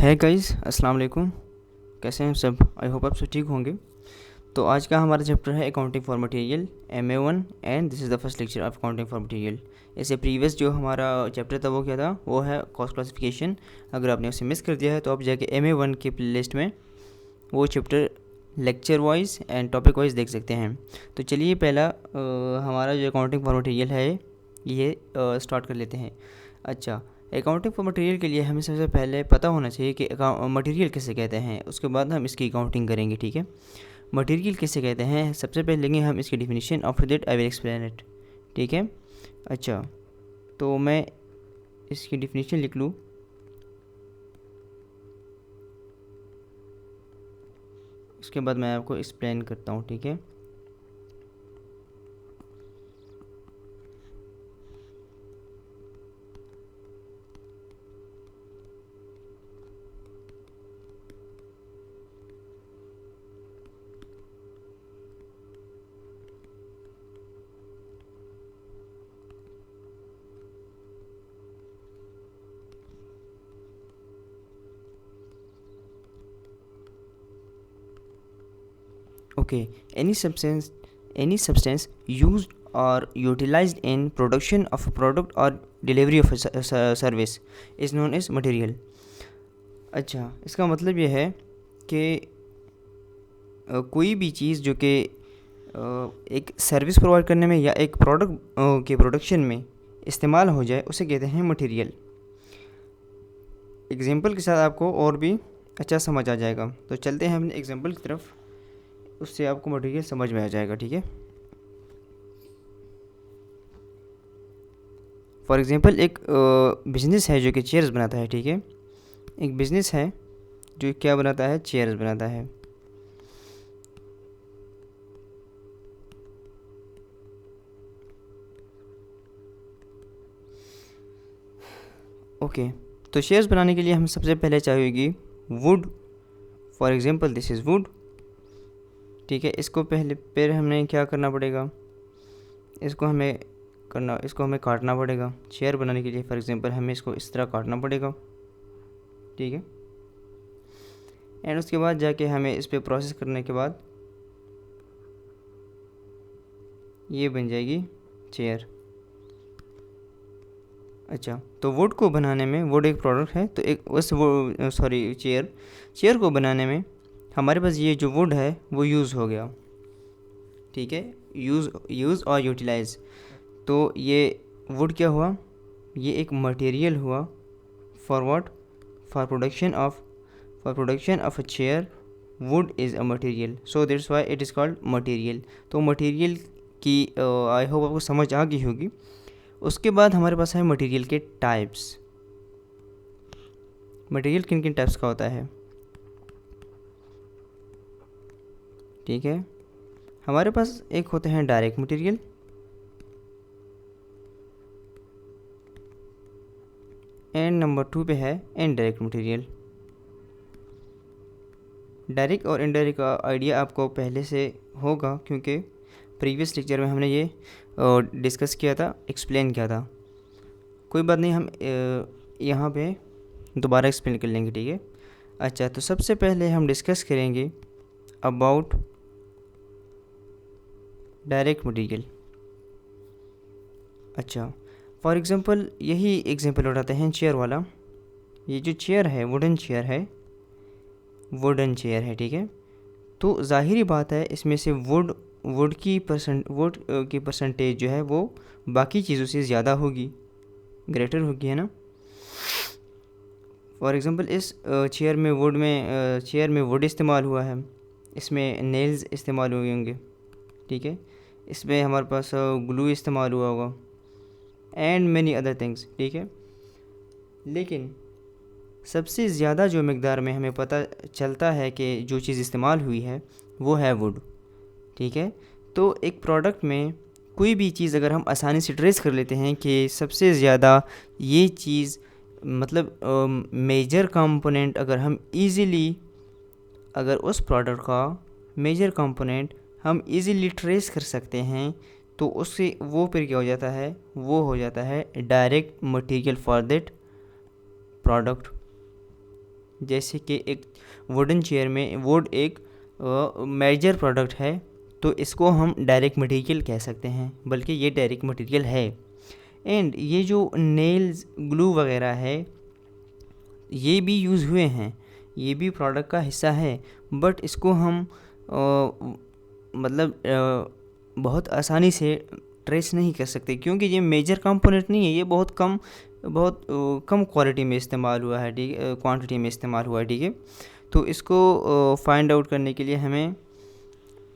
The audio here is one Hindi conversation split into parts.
है गाइस, अस्सलाम वालेकुम। कैसे हैं सब? आई होप आप सब ठीक होंगे। तो आज का हमारा चैप्टर है accounting for material MA1 and this is the first lecture of accounting for material. इससे प्रीवियस जो हमारा चैप्टर था वो क्या था, वो है कॉस्ट क्लासिफिकेशन। अगर आपने उसे मिस कर दिया है तो आप जाके MA1 की प्लेलिस्ट में वो chapter lecture wise and topic wise देख सकते हैं। तो चलिए पहला हमारा जो अकाउंटिंग फॉर मटेरियल है ये स्टार्ट कर लेते हैं। अच्छा, अकाउंटिंग फॉर मटेरियल के लिए हमें सबसे पहले पता होना चाहिए कि मटेरियल किसे कहते हैं, उसके बाद हम इसकी अकाउंटिंग करेंगे। ठीक है, मटेरियल किसे कहते हैं सबसे पहले लेंगे हम इसकी definition, after that I will explain it. ठीक है, अच्छा तो मैं इसकी डिफिनीशन लिख लूँ। उसके बाद मैं आपको एक्सप्लेन करता हूँ। ठीक है, okay, any substance used or utilized in production of a product or delivery of a service is known as material। अच्छा, इसका मतलब ये है कि कोई भी चीज़ जो कि एक सर्विस प्रोवाइड करने में या एक प्रोडक्ट के प्रोडक्शन में इस्तेमाल हो जाए उसे कहते हैं मटेरियल। एग्जांपल के साथ आपको और भी अच्छा समझ आ जाएगा। तो चलते हैं अपने एग्जांपल की तरफ, उससे आपको मटेरियल समझ में आ जाएगा। ठीक है, फॉर एग्जांपल एक बिज़नेस है जो कि चेयर्स बनाता है। ठीक है, एक बिज़नेस है जो क्या बनाता है, चेयर्स बनाता है। ओके, तो चेयर्स बनाने के लिए हम सबसे पहले चाहिए would. For example this is would. ठीक है, इसको पहले हमें क्या करना पड़ेगा, इसको हमें काटना पड़ेगा। चेयर बनाने के लिए फॉर एग्जांपल हमें इसको इस तरह काटना पड़ेगा। ठीक है, एंड उसके बाद जाके हमें इस पर प्रोसेस करने के बाद ये बन जाएगी चेयर। अच्छा, तो वुड को बनाने में, वुड एक प्रोडक्ट है, तो एक उस वो सॉरी चेयर को बनाने में हमारे पास ये जो वुड है वो यूज़ हो गया। ठीक है, यूज़ और यूटिलाइज। तो ये वुड क्या हुआ, ये एक मटेरियल हुआ for what, for production of a chair. Would is a material, so that's why it is called material. तो मटेरियल की आई होप आपको समझ आ गई होगी। उसके बाद हमारे पास है मटेरियल के टाइप्स। मटेरियल किन किन टाइप्स का होता है? ठीक है, हमारे पास एक होते हैं डायरेक्ट मटेरियल, एंड नंबर 2 पे है इनडायरेक्ट मटेरियल। डायरेक्ट और इनडायरेक्ट का आइडिया आपको पहले से होगा क्योंकि प्रीवियस लेक्चर में हमने ये डिस्कस किया था, एक्सप्लेन किया था। कोई बात नहीं, हम यहाँ पे दोबारा एक्सप्लेन कर लेंगे। ठीक है, अच्छा तो सबसे पहले हम डिस्कस करेंगे अबाउट डायरेक्ट मटेरियल। अच्छा, फॉर एग्ज़ाम्पल यही एग्जांपल उठाते हैं चेयर वाला। ये जो चेयर है वुडन चेयर है। ठीक है, तो ज़ाहिरी बात है इसमें से वुड की परसेंटेज जो है वो बाकी चीज़ों से ज़्यादा होगी, ग्रेटर होगी, है ना। फॉर एग्ज़ाम्पल इस चेयर में वुड इस्तेमाल हुआ है, इसमें नेल्स इस्तेमाल हुए होंगे। ठीक है, इसमें हमारे पास ग्लू इस्तेमाल हुआ होगा एंड मैनी अदर थिंग्स। ठीक है, लेकिन सबसे ज़्यादा जो मकदार में हमें पता चलता है कि जो चीज़ इस्तेमाल हुई है वो है वुड। ठीक है, तो एक प्रोडक्ट में कोई भी चीज़ अगर हम आसानी से ट्रेस कर लेते हैं कि सबसे ज़्यादा ये चीज़ मतलब मेजर कंपोनेंट अगर उस प्रोडक्ट का मेजर कंपोनेंट हम इजीली ट्रेस कर सकते हैं तो उससे वो फिर क्या हो जाता है, वो हो जाता है direct material for that product. जैसे कि एक वुडन चेयर में वुड एक मेजर प्रोडक्ट है, तो इसको हम डायरेक्ट मटेरियल कह सकते हैं, बल्कि ये डायरेक्ट मटेरियल है। एंड ये जो नेल्स ग्लू वगैरह है ये भी यूज़ हुए हैं, ये भी प्रोडक्ट का हिस्सा है, बट इसको हम मतलब बहुत आसानी से ट्रेस नहीं कर सकते, क्योंकि ये मेजर कंपोनेंट नहीं है, ये बहुत कम क्वालिटी में इस्तेमाल हुआ है, ठीक है, क्वांटिटी में इस्तेमाल हुआ है, ठीक है। तो इसको फाइंड आउट करने के लिए हमें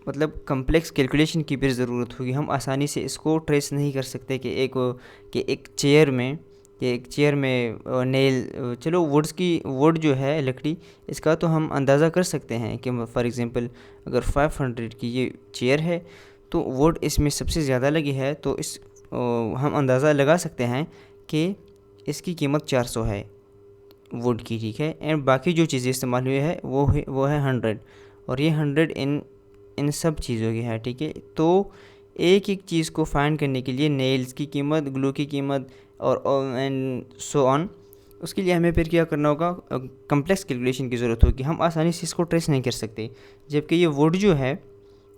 मतलब कम्प्लेक्स कैलकुलेशन की भी ज़रूरत होगी। हम आसानी से इसको ट्रेस नहीं कर सकते कि एक चेयर में नेल, चलो वुड जो है लकड़ी, इसका तो हम अंदाज़ा कर सकते हैं कि फॉर एग्ज़ाम्पल अगर 500 की ये चेयर है तो वुड इसमें सबसे ज़्यादा लगी है, तो हम अंदाज़ा लगा सकते हैं कि इसकी कीमत 400 है वुड की, ठीक है। एंड बाकी जो चीज़ें इस्तेमाल हुई है वो है 100, और ये 100 इन सब चीज़ों की है, ठीक है। तो एक एक चीज़ को फाइंड करने के लिए नेल्स की कीमत, ग्लू की कीमत और एंड सो ऑन, उसके लिए हमें फिर क्या करना होगा, कम्प्लेक्स कैलकुलेशन की ज़रूरत होगी। हम आसानी से इसको ट्रेस नहीं कर सकते, जबकि ये वुड जो है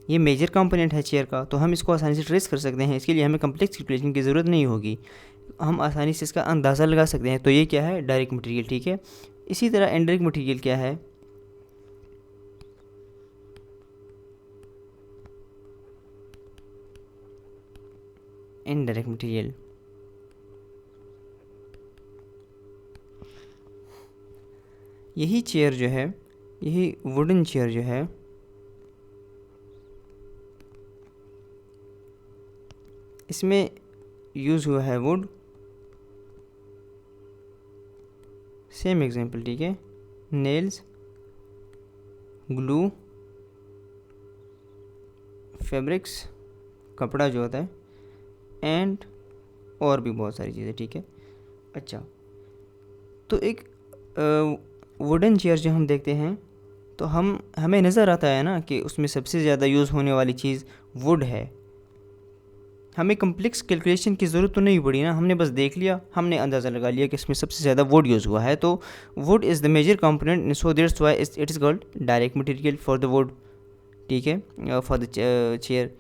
ये मेजर कंपोनेंट है चेयर का, तो हम इसको आसानी से ट्रेस कर सकते हैं। इसके लिए हमें कम्प्लेक्स कैलकुलेशन की ज़रूरत नहीं होगी, हम आसानी से इसका अंदाज़ा लगा सकते हैं। तो ये क्या है, डायरेक्ट मटेरियल, ठीक है। इसी तरह इनडायरेक्ट मटेरियल क्या है, इनडायरेक्ट मटेरियल यही चेयर जो है, यही वुडन चेयर जो है, इसमें यूज़ हुआ है वुड, सेम एग्जांपल, ठीक है। नेल्स, ग्लू, फैब्रिक्स, कपड़ा जो होता है, एंड और भी बहुत सारी चीज़ें, ठीक है। अच्छा, तो एक वुडन चेयर जो हम देखते हैं तो हमें नज़र आता है ना कि उसमें सबसे ज़्यादा यूज़ होने वाली चीज़ वुड है। हमें कम्प्लेक्स कैलकुलेशन की ज़रूरत तो नहीं पड़ी ना, हमने बस देख लिया, हमने अंदाज़ा लगा लिया कि इसमें सबसे ज़्यादा वुड यूज़ हुआ है। तो wood is the major component, so that's why it is called direct material for the wood, ठीक है, फॉर द चेयर।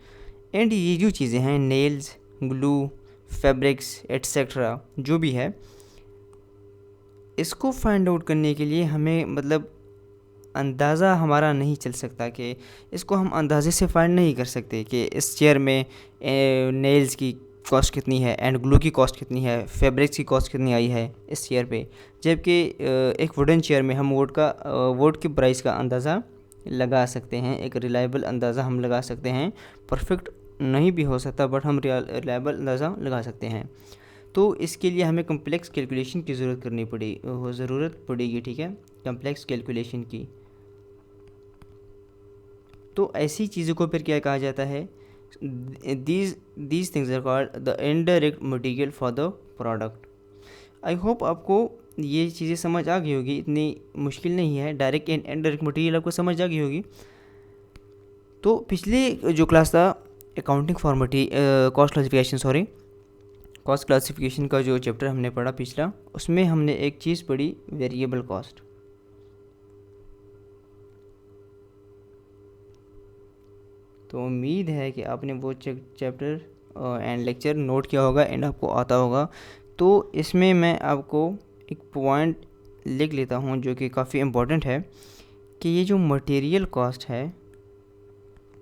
एंड ये जो चीज़ें हैं नेल्स, ग्लू, फैब्रिक्स एट्सेट्रा जो भी है, इसको फाइंड आउट करने के लिए हमें मतलब अंदाज़ा हमारा नहीं चल सकता, कि इसको हम अंदाज़े से फाइंड नहीं कर सकते कि इस चेयर में नेल्स की कॉस्ट कितनी है एंड ग्लू की कॉस्ट कितनी है, फैब्रिक्स की कॉस्ट कितनी आई है इस चेयर पे। जबकि एक वुडन चेयर में हम वुड की प्राइस का अंदाज़ा लगा सकते हैं, एक रिलायबल अंदाज़ा हम लगा सकते हैं। परफेक्ट नहीं भी हो सकता, बट हम रिलायबल अंदाज़ा लगा सकते हैं। तो इसके लिए हमें कम्प्लेक्स कैलकुलेशन की ज़रूरत पड़ेगी, ठीक है, कम्प्लेक्स कैलकुलेशन की। तो ऐसी चीज़ों को फिर क्या कहा जाता है, these things are called the indirect material for the product. I hope आपको ये चीज़ें समझ आ गई होगी, इतनी मुश्किल नहीं है, डायरेक्ट एंड इनडायरेक्ट मटेरियल आपको समझ आ गई होगी। तो पिछले जो क्लास था अकाउंटिंग फॉर कॉस्ट क्लासिफिकेशन का जो चैप्टर हमने पढ़ा पिछला, उसमें हमने एक चीज़ पढ़ी, वेरिएबल कॉस्ट। तो उम्मीद है कि आपने वो चैप्टर एंड लेक्चर नोट किया होगा एंड आपको आता होगा। तो इसमें मैं आपको एक पॉइंट लिख लेता हूँ जो कि काफ़ी इम्पोर्टेंट है, कि ये जो मटेरियल कॉस्ट है,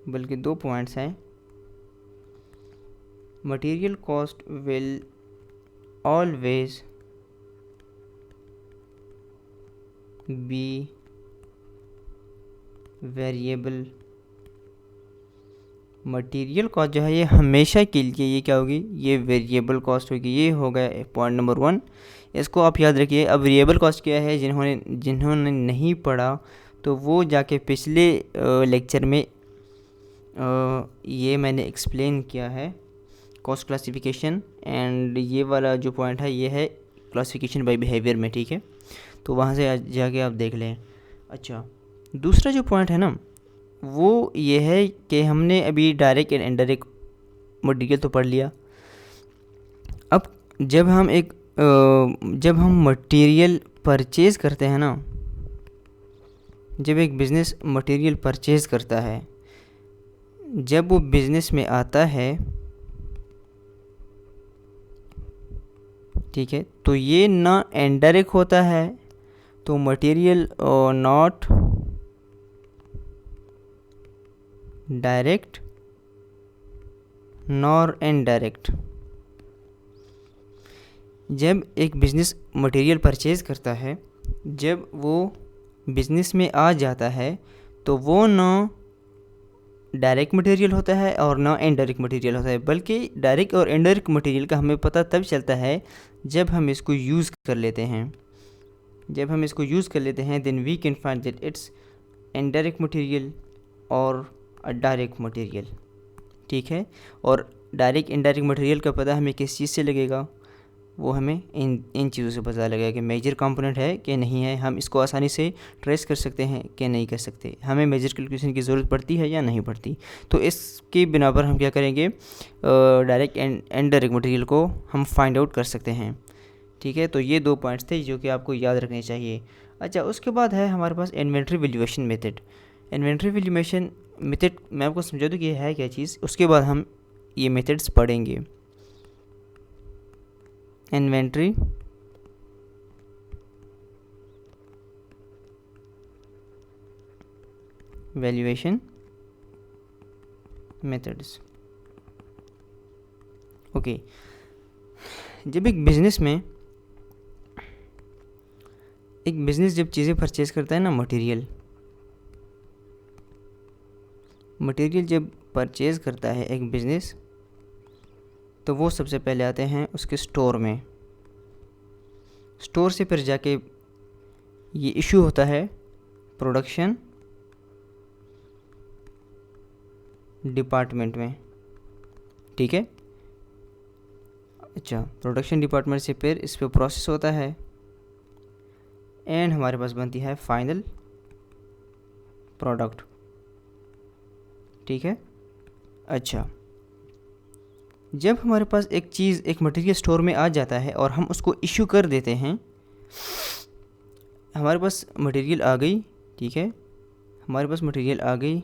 बल्कि 2 पॉइंट्स हैं। Material cost will always be variable. Material cost जो है ये हमेशा के लिए ये क्या होगी, ये वेरिएबल कॉस्ट होगी। ये हो गया पॉइंट नंबर 1, इसको आप याद रखिए। अब वेरिएबल कॉस्ट क्या है, जिन्होंने नहीं पढ़ा तो वो जाके पिछले लेक्चर में ये मैंने एक्सप्लेन किया है, कॉस्ट क्लासिफिकेशन, एंड ये वाला जो पॉइंट है ये है क्लासिफिकेशन बाय बिहेवियर में, ठीक है। तो वहाँ से जाके आप देख लें। अच्छा, दूसरा जो पॉइंट है ना, वो ये है कि हमने अभी डायरेक्ट एंड इनडायरेक्ट मटेरियल तो पढ़ लिया। अब जब हम मटेरियल परचेज़ करते हैं ना, जब एक बिज़नेस मटेरियल परचेज़ करता है, जब वो बिज़नेस में आता है, ठीक है, तो ये ना इनडायरेक्ट होता है, तो material not direct nor indirect. जब एक बिज़नेस मटेरियल परचेज़ करता है, जब वो बिज़नेस में आ जाता है, तो वो ना डायरेक्ट मटेरियल होता है और ना इनडायरेक्ट मटेरियल होता है, बल्कि डायरेक्ट और इनडायरेक्ट मटेरियल का हमें पता तब चलता है जब हम इसको यूज़ कर लेते हैं। जब हम इसको यूज़ कर लेते हैं, then we can find that it's indirect material और अ डायरेक्ट मटेरियल, ठीक है। और डायरेक्ट इनडायरेक्ट मटेरियल का पता हमें किस चीज़ से लगेगा, वो हमें इन चीज़ों से पता लगेगा कि मेजर कंपोनेंट है कि नहीं है, हम इसको आसानी से ट्रेस कर सकते हैं कि नहीं कर सकते, हमें मेजर कैलकुलेशन की ज़रूरत पड़ती है या नहीं पड़ती। तो इसके बिना पर हम क्या करेंगे, डायरेक्ट एंड इनडायरेक्ट मटेरियल को हम फाइंड आउट कर सकते हैं, ठीक है। तो ये 2 पॉइंट्स थे जो कि आपको याद रखने चाहिए। अच्छा, उसके बाद है हमारे पास inventory valuation method. Inventory valuation method मैं आपको समझा दूँ कि ये है क्या चीज़, उसके बाद हम ये मेथड्स पढ़ेंगे। Inventory valuation methods, okay. जब एक बिज़नेस जब चीज़ें परचेज़ करता है ना, मटेरियल जब परचेज़ करता है एक बिज़नेस, तो वो सबसे पहले आते हैं उसके स्टोर में। स्टोर से फिर जाके ये इशू होता है प्रोडक्शन डिपार्टमेंट में, ठीक है। अच्छा, प्रोडक्शन डिपार्टमेंट से फिर इस पर प्रोसेस होता है एंड हमारे पास बनती है फाइनल प्रोडक्ट, ठीक है। अच्छा, जब हमारे पास एक मटेरियल स्टोर में आ जाता है और हम उसको इशू कर देते हैं, हमारे पास मटेरियल आ गई, ठीक है, हमारे पास मटेरियल आ गई,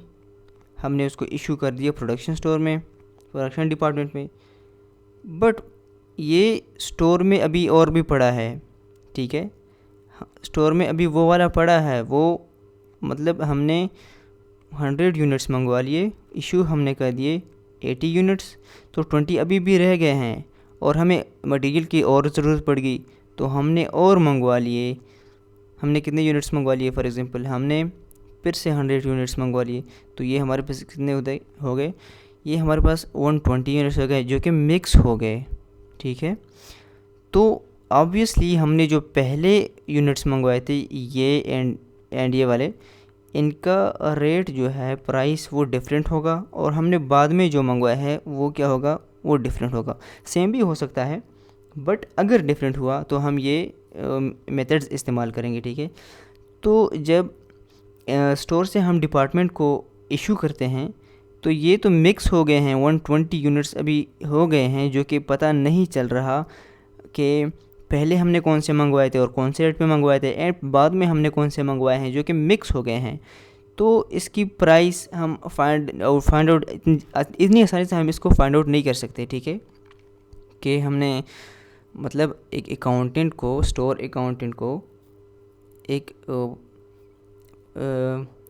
हमने उसको इशू कर दिया प्रोडक्शन स्टोर में, प्रोडक्शन डिपार्टमेंट में, बट ये स्टोर में अभी और भी पड़ा है, ठीक है। स्टोर में अभी वो वाला पड़ा है, वो मतलब हमने 100 यूनिट्स मंगवा लिए, इशू हमने कर दिए 80 यूनिट्स, तो 20 अभी भी रह गए हैं और हमें मटेरियल की और ज़रूरत पड़ गई, तो हमने और मंगवा लिए। हमने कितने यूनिट्स मंगवा लिए, फॉर एग्जांपल हमने फिर से 100 यूनिट्स मंगवा लिए, तो ये हमारे पास कितने हो गए, ये हमारे पास 120 यूनिट्स हो गए जो कि मिक्स हो गए, ठीक है। तो ऑब्वियसली हमने जो पहले यूनिट्स मंगवाए थे, ये एंड ये वाले, इनका रेट जो है, प्राइस, वो डिफरेंट होगा, और हमने बाद में जो मंगवाया है वो क्या होगा, वो डिफरेंट होगा। सेम भी हो सकता है, बट अगर डिफरेंट हुआ तो हम ये मेथड्स इस्तेमाल करेंगे, ठीक है। तो जब स्टोर से हम डिपार्टमेंट को इशू करते हैं, तो ये तो मिक्स हो गए हैं, 120 यूनिट्स अभी हो गए हैं, जो कि पता नहीं चल रहा कि पहले हमने कौन से मंगवाए थे और कौन से रेट पे मंगवाए थे, एंड बाद में हमने कौन से मंगवाए हैं जो कि मिक्स हो गए हैं। तो इसकी प्राइस हम फाइंड आउट इतनी आसानी से हम इसको फाइंड आउट नहीं कर सकते, ठीक है। कि हमने मतलब एक अकाउंटेंट को, स्टोर अकाउंटेंट को एक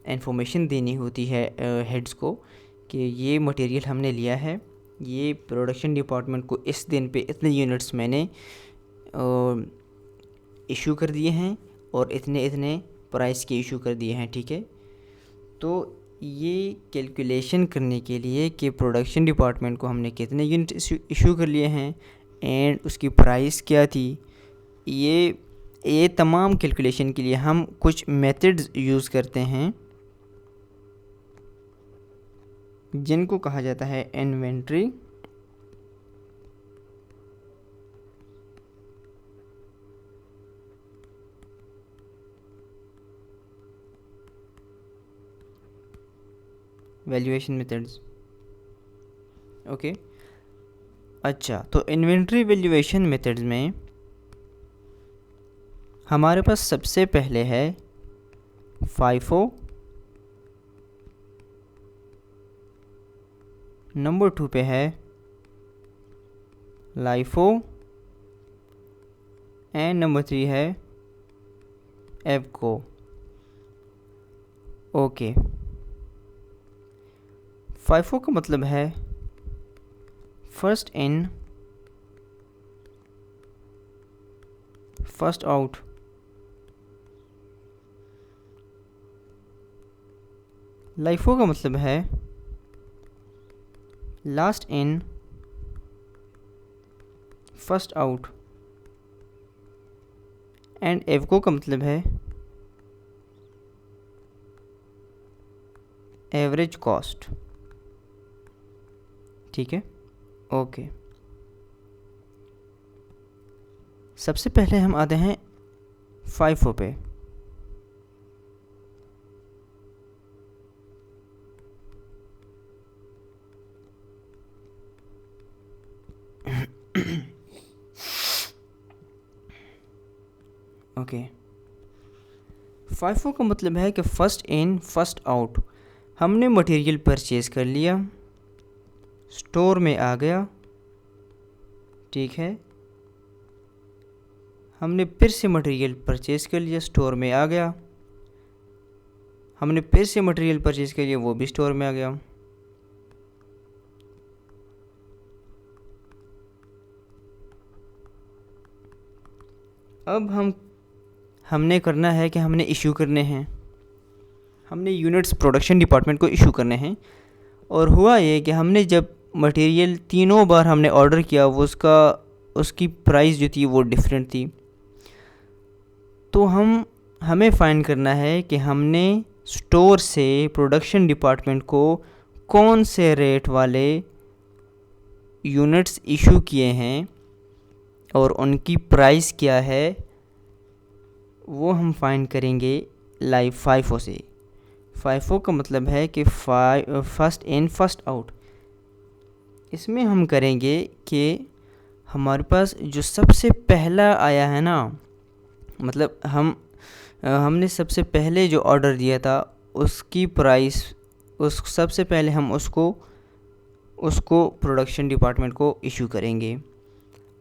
इन्फॉर्मेशन देनी होती है हेड्स को कि ये मटेरियल हमने लिया है, ये प्रोडक्शन डिपार्टमेंट को इस दिन पे इतने यूनिट्स मैंने इशू कर दिए हैं और इतने इतने प्राइस के इशू कर दिए हैं, ठीक है। तो ये कैलकुलेशन करने के लिए कि प्रोडक्शन डिपार्टमेंट को हमने कितने यूनिट इशू कर लिए हैं एंड उसकी प्राइस क्या थी, ये तमाम कैलकुलेशन के लिए हम कुछ मेथड्स यूज़ करते हैं जिनको कहा जाता है इन्वेंट्री वैल्यूएशन मेथड्स, ओके। अच्छा, तो इन्वेंट्री वैल्यूएशन मेथड्स में हमारे पास सबसे पहले है FIFO, नंबर 2 पे है LIFO एंड नंबर 3 है EVCO। ओके, FIFO का मतलब है first in first out. LIFO का मतलब है last in first out and EVCO का मतलब है एवरेज कॉस्ट। ठीक है, ओके। सबसे पहले हम आते हैं FIFO पे। ओके, FIFO का मतलब है कि फर्स्ट इन फर्स्ट आउट। हमने मटेरियल परचेज कर लिया, स्टोर में आ गया, ठीक है, हमने फिर से मटेरियल परचेज कर लिया, स्टोर में आ गया, हमने फिर से मटेरियल परचेज कर लिया, वो भी स्टोर में आ गया। अब हमने करना है कि हमने इशू करने हैं, हमने यूनिट्स प्रोडक्शन डिपार्टमेंट को इशू करने हैं। और हुआ ये कि हमने जब मटेरियल तीनों बार हमने ऑर्डर किया, वो उसकी प्राइस जो थी वो डिफरेंट थी। तो हमें फाइंड करना है कि हमने स्टोर से प्रोडक्शन डिपार्टमेंट को कौन से रेट वाले यूनिट्स इशू किए हैं और उनकी प्राइस क्या है, वो हम फाइंड करेंगे FIFO से। FIFO का मतलब है कि फर्स्ट इन फर्स्ट आउट। इसमें हम करेंगे कि हमारे पास जो सबसे पहला आया है ना, मतलब हमने सबसे पहले जो ऑर्डर दिया था उसकी प्राइस, उस सबसे पहले हम उसको प्रोडक्शन डिपार्टमेंट को इशू करेंगे।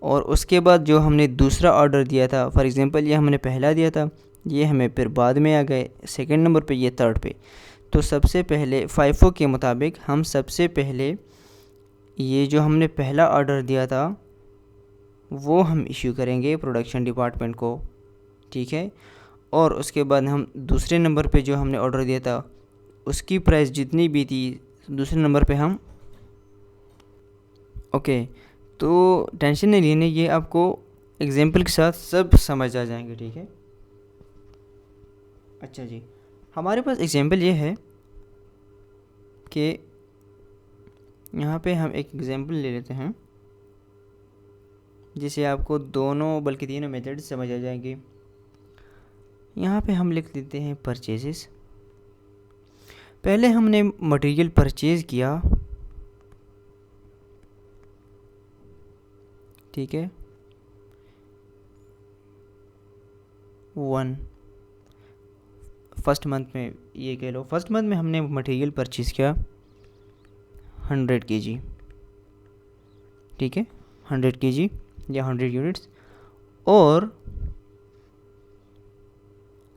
और उसके बाद जो हमने दूसरा ऑर्डर दिया था, फॉर एग्ज़ाम्पल ये हमने पहला दिया था, ये हमें फिर बाद में आ गए सेकंड नंबर पे, ये थर्ड पे। तो सबसे पहले FIFO के मुताबिक हम सबसे पहले ये जो हमने पहला ऑर्डर दिया था वो हम इशू करेंगे प्रोडक्शन डिपार्टमेंट को, ठीक है। और उसके बाद हम दूसरे नंबर पे जो हमने ऑर्डर दिया था उसकी प्राइस जितनी भी थी दूसरे नंबर पे हम, ओके। तो टेंशन नहीं लेने, ये आपको एग्जांपल के साथ सब समझ आ जाएंगे, ठीक है। अच्छा जी, हमारे पास एग्जांपल ये है कि यहाँ पे हम एक एग्जांपल ले लेते हैं जिसे आपको दोनों बल्कि तीनों मेथड समझ आ जाएंगे। यहाँ पे हम लिख देते हैं परचेजेस। पहले हमने मटेरियल परचेज़ किया, ठीक है, 1 फर्स्ट मंथ में, ये कह लो फर्स्ट मंथ में हमने मटेरियल परचेज़ किया 100 kg, ठीक है, 100 kg या 100 यूनिट्स। और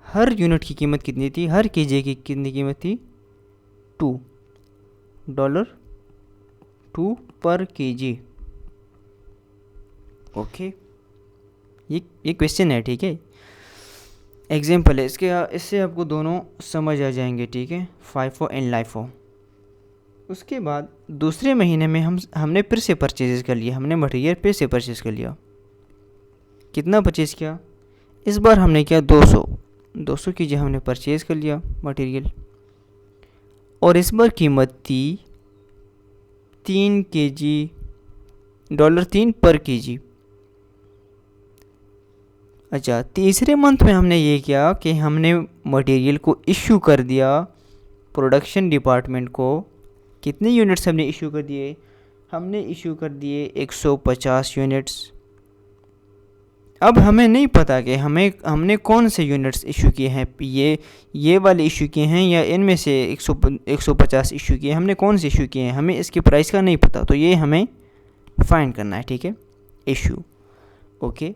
हर यूनिट की कीमत कितनी थी, हर केजी की कितनी कीमत थी, $2 पर केजी। ओके, ये क्वेश्चन है, ठीक है, एग्जाम्पल है, इससे आपको दोनों समझ आ जाएंगे, ठीक है, FIFO एंड LIFO। उसके बाद दूसरे महीने में हमने फिर से परचेज कर लिया, हमने मटेरियल फिर से परचेज़ कर लिया। कितना परचेज़ किया, इस बार हमने किया 200 kg हमने परचेज़ कर लिया मटेरियल। और इस बार कीमत थी $3 पर केजी। अच्छा, तीसरे मंथ में हमने ये किया कि हमने मटेरियल को इशू कर दिया प्रोडक्शन डिपार्टमेंट को। कितने यूनिट्स हमने इशू कर दिए, हमने इशू कर दिए 150 यूनिट्स। अब हमें नहीं पता कि हमने कौन से यूनिट्स इशू किए हैं, ये वाले इशू किए हैं या इनमें से 150 इशू किए हैं, हमने कौन से इशू किए हैं, हमें इसके प्राइस का नहीं पता। तो ये हमें फाइंड करना है, ठीक है, इशू। ओके,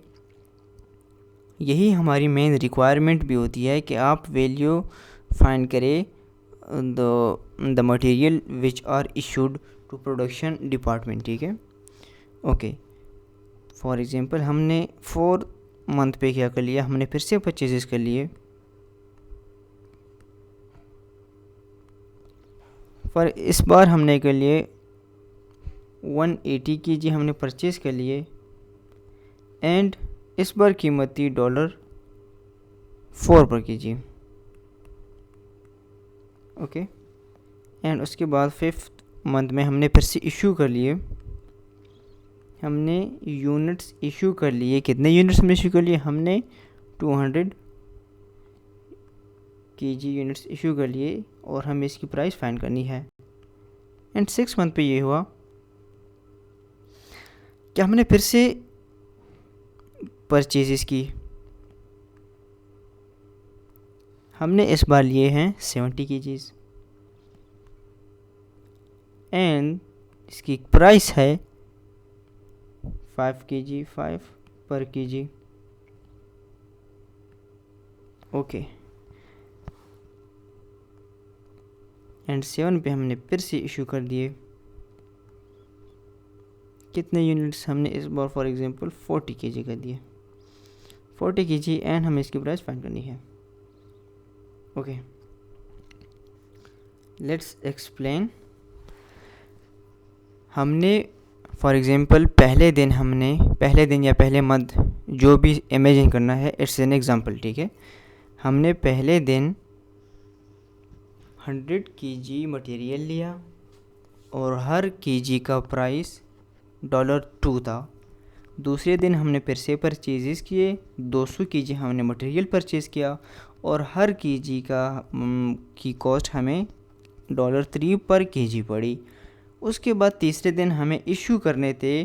यही हमारी मेन रिक्वायरमेंट भी होती है कि आप वैल्यू फाइंड करें the material which are issued to production department, ठीक है। ओके, फॉर एग्जांपल हमने 4 मंथ पे क्या कर लिया, हमने फिर से परचेजेस कर लिए। पर इस बार हमने कर लिए 180 kg हमने परचेज़ कर लिए, एंड इस बार कीमत थी $4 पर kg। ओके, एंड उसके बाद 5th मंथ में हमने फिर से इशू कर लिए, हमने यूनिट्स इशू कर लिए। कितने यूनिट्स हमने इशू कर लिए, हमने 200 kg यूनिट्स इशू कर लिए और हमें इसकी प्राइस फाइंड करनी है। एंड 6 मंथ पे ये हुआ कि हमने फिर से परचेजेस की, हमने इस बार लिए हैं 70 kg एंड इसकी प्राइस है 5 पर kg। ओके, एंड 7 पे हमने फिर से इशू कर दिए। कितने यूनिट्स हमने इस बार, फॉर एग्जांपल 40 kg कर दिए, 40 kg एंड हमें इसकी प्राइस फाइंड करनी है। Okay, let's explain. हमने फॉर एग्जांपल पहले दिन या पहले मंथ, जो भी इमेजिन करना है, इट्स एन एग्जांपल, ठीक है। हमने पहले दिन 100 kg मटेरियल लिया और हर kg का प्राइस $2 था। दूसरे दिन हमने फिर से परचेजेस किए, 200 kg हमने मटेरियल परचेज़ किया और हर kg की कॉस्ट हमें $3 पर kg पड़ी। उसके बाद तीसरे दिन हमें इशू करने थे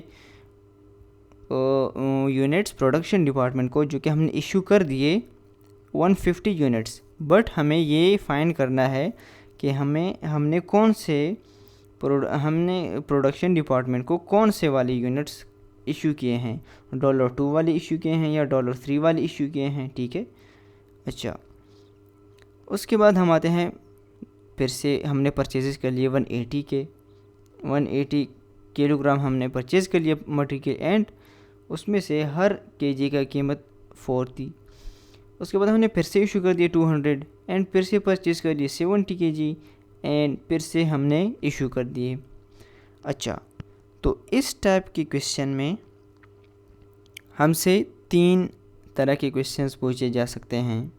यूनिट्स प्रोडक्शन डिपार्टमेंट को, जो कि हमने इशू कर दिए 150 यूनिट्स। बट हमें ये फाइंड करना है कि हमने प्रोडक्शन डिपार्टमेंट को कौन से वाले यूनिट्स इशू किए हैं, $2 वाले इशू किए हैं या $3 वाले इशू किए हैं, ठीक है। अच्छा, उसके बाद हम आते हैं, फिर से हमने परचेजेस कर लिए 180 किलोग्राम हमने परचेज़ कर लिया मटेरियल, एंड उसमें से हर kg का कीमत 4 थी। उसके बाद हमने फिर से इशू कर दिया 200 एंड फिर से परचेज़ कर लिए 70 kg एंड फिर से हमने इशू कर दिए। अच्छा, तो इस टाइप के क्वेश्चन में हमसे 3 तरह के क्वेश्चंस पूछे जा सकते हैं,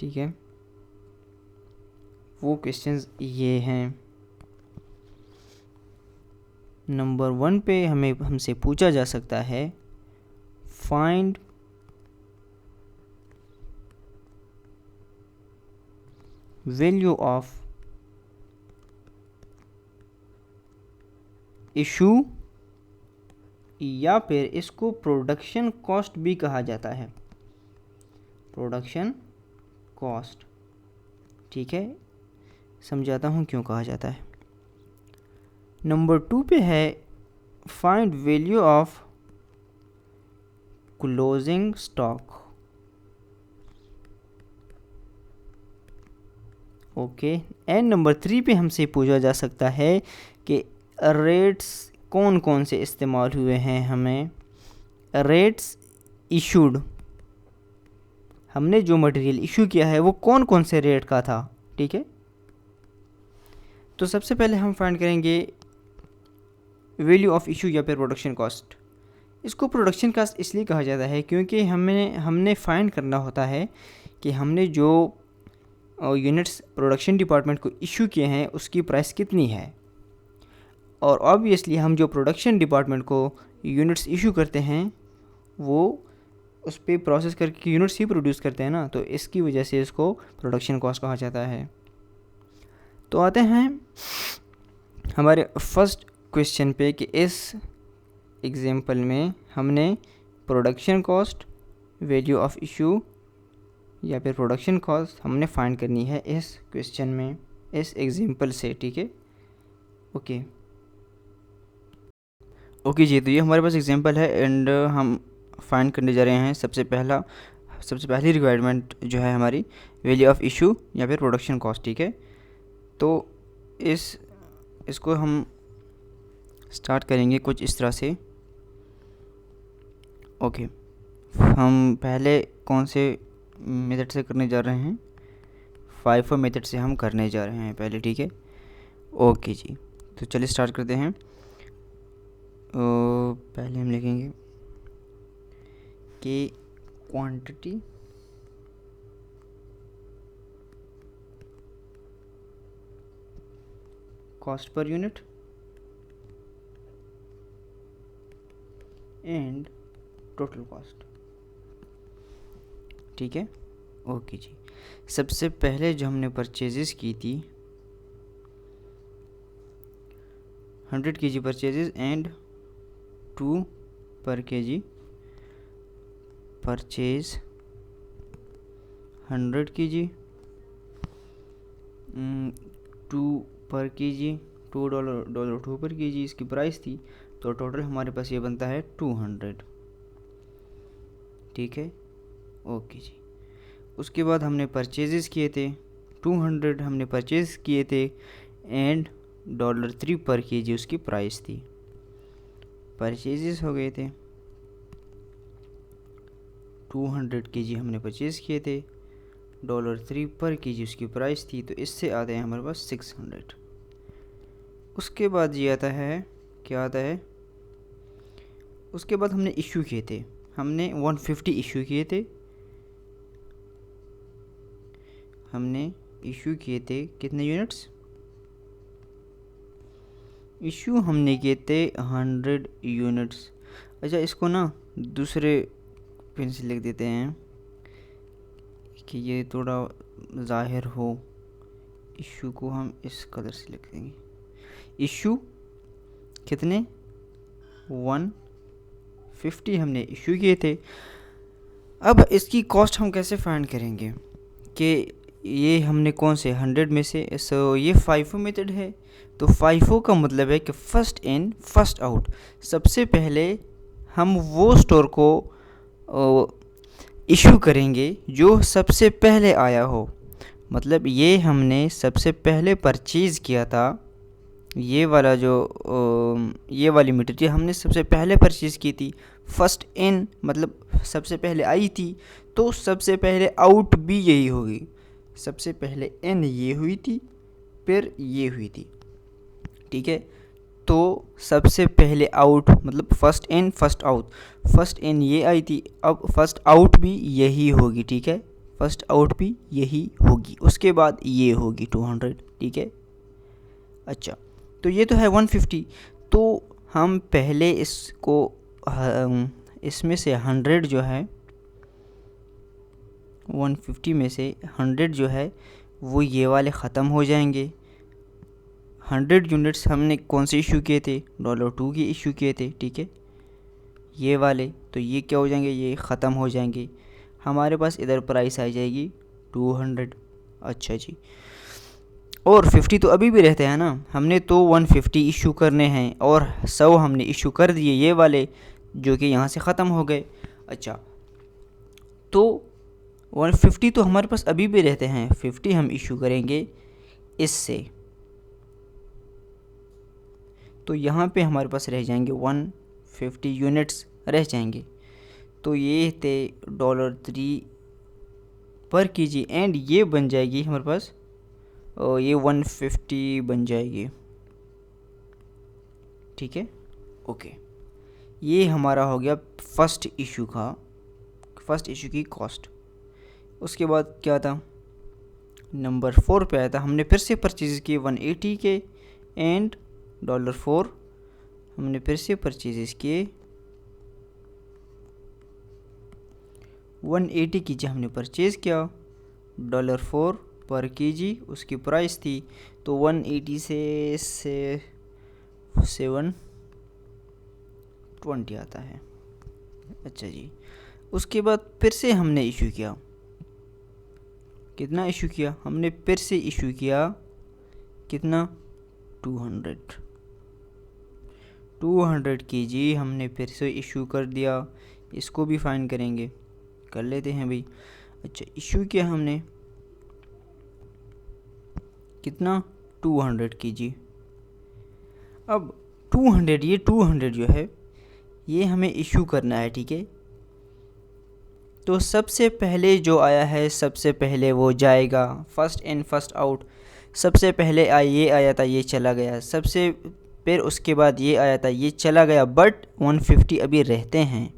ठीक है। वो क्वेश्चंस ये हैं। नंबर 1 पे हमसे पूछा जा सकता है, फाइंड वैल्यू ऑफ इशू, या फिर इसको प्रोडक्शन कॉस्ट भी कहा जाता है, प्रोडक्शन कॉस्ट, ठीक है। समझाता हूँ क्यों कहा जाता है। नंबर 2 पे है, find value of closing stock. Okay, and number 3 पे हमसे पूछा जा सकता है कि रेट्स कौन कौन से इस्तेमाल हुए हैं, हमें रेट्स इशूड, हमने जो मटेरियल इशू किया है वो कौन कौन से रेट का था, ठीक है। तो सबसे पहले हम फाइंड करेंगे वैल्यू ऑफ इशू या फिर प्रोडक्शन कॉस्ट। इसको प्रोडक्शन कॉस्ट इसलिए कहा जाता है क्योंकि हमने फाइंड करना होता है कि हमने जो यूनिट्स प्रोडक्शन डिपार्टमेंट को इशू किए हैं उसकी प्राइस कितनी है, और ऑब्वियसली हम जो प्रोडक्शन डिपार्टमेंट को यूनिट्स इशू करते हैं वो उस पर प्रोसेस करके यूनिट्स ही प्रोड्यूस करते हैं ना, तो इसकी वजह से इसको प्रोडक्शन कॉस्ट कहा जाता है। तो आते हैं हमारे फर्स्ट क्वेश्चन पे कि इस एग्जांपल में हमने production cost, value of issue या फिर प्रोडक्शन कॉस्ट हमने फाइंड करनी है इस क्वेश्चन में, इस एग्जांपल से, ठीक है। ओके जी, तो ये हमारे पास एग्जांपल है एंड हम फाइंड करने जा रहे हैं सबसे पहली रिक्वायरमेंट जो है हमारी वैल्यू ऑफ इशू या फिर प्रोडक्शन कॉस्ट, ठीक है। तो इसको हम स्टार्ट करेंगे कुछ इस तरह से। ओके, हम पहले कौन से मेथड से करने जा रहे हैं? FIFO मेथड से हम करने जा रहे हैं पहले, ठीक है। ओके जी, तो चलिए स्टार्ट करते हैं। पहले हम लिखेंगे कि quantity cost per unit and total cost, ठीक है। ओके जी, सबसे पहले जो हमने परचेजेस की थी 100 kg purchases and 2 per kg purchase 100 kg 2 per kg $2 2 per kg इसकी प्राइस थी। तो टोटल हमारे पास ये बनता है 200, ठीक है। ओके जी, उसके बाद हमने परचेजेस किए थे 200 हमने परचेज किए थे एंड $3 पर kg उसकी प्राइस थी। परचेजेस हो गए थे 200 kg हमने परचेज़ किए थे, $3 पर kg उसकी प्राइस थी। तो इससे आते हैं हमारे पास 600। उसके बाद ये आता है, क्या आता है? उसके बाद हमने इशू किए थे, हमने 150 इशू किए थे। हमने इशू किए थे कितने यूनिट्स? इशू हमने किए थे 100 यूनिट्स। अच्छा, इसको ना दूसरे पेन से लिख देते हैं कि ये थोड़ा ज़ाहिर हो। इशू को हम इस कदर से लिख देंगे। इशू कितने? 150 हमने इशू किए थे। अब इसकी कॉस्ट हम कैसे फाइंड करेंगे कि ये हमने कौन से 100 में से, सो ये FIFO मेथड है। तो FIFO का मतलब है कि फर्स्ट इन फर्स्ट आउट। सबसे पहले हम वो स्टोर को इशू करेंगे जो सबसे पहले आया हो। मतलब ये हमने सबसे पहले परचेज़ किया था, ये वाला जो ये वाली मटेरियल हमने सबसे पहले परचेज़ की थी। फर्स्ट इन मतलब सबसे पहले आई थी, तो सबसे पहले आउट भी यही होगी। सबसे पहले इन ये हुई थी, फिर ये हुई थी, ठीक है। तो सबसे पहले आउट मतलब first in first out. First in ये आई थी, अब फर्स्ट आउट भी यही होगी, ठीक है। फर्स्ट आउट भी यही होगी, उसके बाद ये होगी 200, ठीक है। अच्छा, तो ये तो है 150। तो हम पहले इसको इसमें से 100 जो है 150 में से 100 जो है वो ये वाले ख़त्म हो जाएंगे। 100 यूनिट्स हमने कौन से इशू किए थे? $2 के इशू किए थे, ठीक है, ये वाले। तो ये क्या हो जाएंगे? ये ख़त्म हो जाएंगे। हमारे पास इधर प्राइस आ जाएगी 200। अच्छा जी, और 50 तो अभी भी रहते हैं ना। हमने तो 150 इशू करने हैं और 100 हमने इशू कर दिए ये वाले, जो कि यहाँ से ख़त्म हो गए। अच्छा, तो 150 तो हमारे पास अभी भी रहते हैं। 50 हम इशू करेंगे इससे, तो यहाँ पे हमारे पास रह जाएंगे 150 यूनिट्स रह जाएंगे। तो ये थे $3 पर kg एंड ये बन जाएगी हमारे पास, ये 150 बन जाएगी, ठीक है। ओके, ये हमारा हो गया फर्स्ट इशू की कॉस्ट। उसके बाद क्या था? नंबर 4 पे आया था, हमने फिर से परचेज़ किए 180 के एंड $4 हमने फिर से परचेज़ किए 180 kg हमने परचेज़ किया, $4 पर kg उसकी प्राइस थी। तो 180 से 7 20 आता है। अच्छा जी, उसके बाद फिर से हमने इशू किया, कितना इशू किया हमने, फिर से इशू किया कितना, 200 kg हमने फिर से इशू कर दिया। इसको भी फाइन करेंगे, कर लेते हैं भाई। अच्छा, इशू किया हमने कितना, 200 kg। अब 200, ये 200 जो है ये हमें इशू करना है, ठीक है। तो सबसे पहले जो आया है सबसे पहले वो जाएगा, फर्स्ट इन फर्स्ट आउट। सबसे पहले ये आया था, ये चला गया सबसे, फिर उसके बाद ये आया था, ये चला गया, बट 150 अभी रहते हैं।